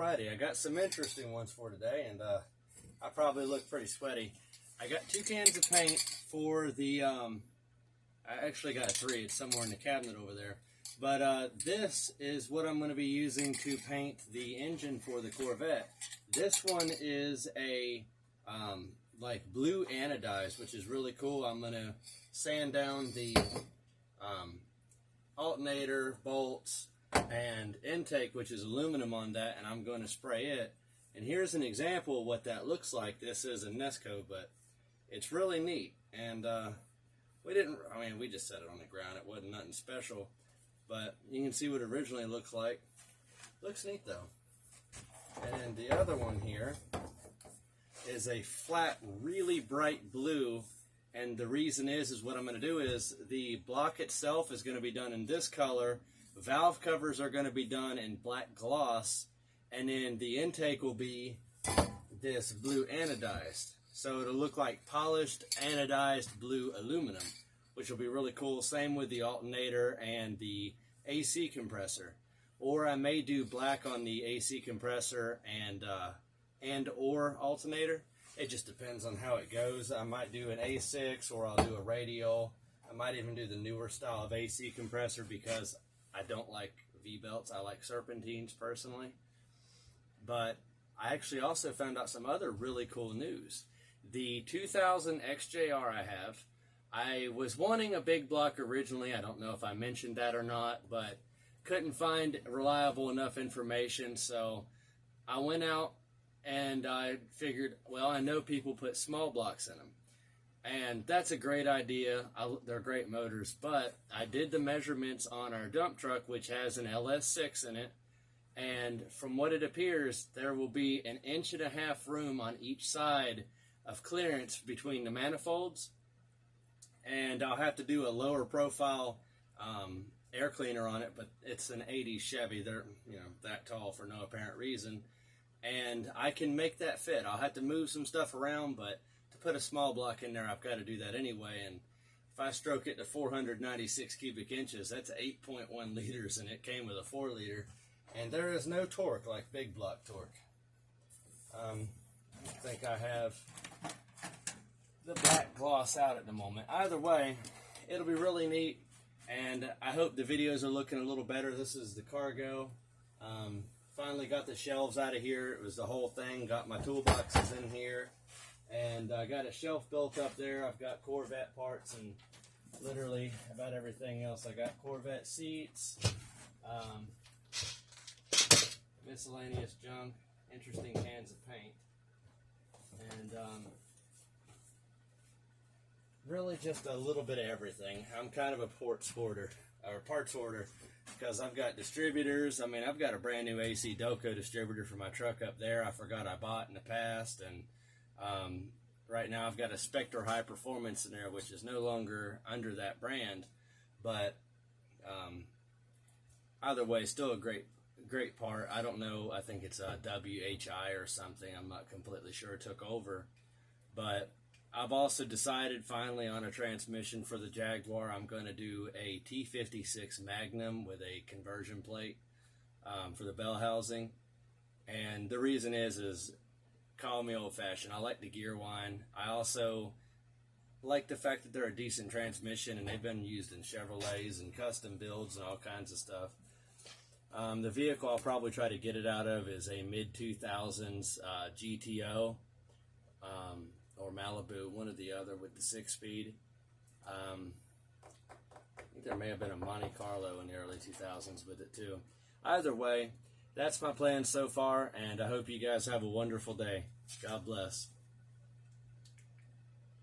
Alrighty, I got some interesting ones for today, and I probably look pretty sweaty. I got 2 cans of paint for the, I actually got 3, it's somewhere in the cabinet over there. But this is what I'm going to be using to paint the engine for the Corvette. This one is a, like blue anodized, which is really cool. I'm going to sand down the alternator, bolts, and intake, which is aluminum on that, and I'm going to spray it. And here's an example of what that looks like. This is a Nesco, but it's really neat. And we just set it on the ground. It wasn't nothing special, but you can see what it originally looks like. Looks neat though. And the other one here is a flat, really bright blue. And the reason is what I'm going to do is the block itself is going to be done in this color. Valve covers are going to be done in black gloss, and then the intake will be this blue anodized. So it'll look like polished anodized blue aluminum, which will be really cool. Same with the alternator and the AC compressor. Or I may do black on the AC compressor and or alternator. It just depends on how it goes. I might do an A6 or I'll do a radial. I might even do the newer style of AC compressor because I don't like V-belts. I like serpentines personally. But I actually also found out some other really cool news. The 2000 XJR I was wanting a big block originally. I don't know if I mentioned that or not, but couldn't find reliable enough information. So I went out and I figured, well, I know people put small blocks in them. And that's a great idea. They're great motors, but I did the measurements on our dump truck, which has an LS6 in it, and from what it appears, there will be 1.5 inches room on each side of clearance between the manifolds, and I'll have to do a lower profile air cleaner on it, but it's an 80s Chevy. They're that tall for no apparent reason, and I can make that fit. I'll have to move some stuff around, but put a small block in there, I've got to do that anyway. And if I stroke it to 496 cubic inches, that's 8.1 liters, and it came with a 4 liter. And there is no torque like big block torque. I think I have the black gloss out at the moment. Either way, it'll be really neat, and I hope the videos are looking a little better. This is the cargo. Finally got the shelves out of here. It was the whole thing. Got my toolboxes in here. And I got a shelf built up there. I've got Corvette parts and literally about everything else. I got Corvette seats, miscellaneous junk, interesting cans of paint, and really just a little bit of everything. I'm kind of a parts hoarder, because I've got distributors. I mean, I've got a brand new AC Doco distributor for my truck up there. I forgot I bought in the past, and right now I've got a Spectre High Performance in there, which is no longer under that brand, but either way, still a great part. I don't know, I think it's a WHI or something, I'm not completely sure. It took over, but I've also decided finally on a transmission for the Jaguar. I'm going to do a T56 Magnum with a conversion plate for the bell housing, and the reason is call me old-fashioned. I like the gear whine. I also like the fact that they're a decent transmission, and they've been used in Chevrolets and custom builds and all kinds of stuff. The vehicle I'll probably try to get it out of is a mid-2000s GTO or Malibu, one or the other, with the 6-speed. I think there may have been a Monte Carlo in the early 2000s with it too. Either way, that's my plan so far, and I hope you guys have a wonderful day. God bless.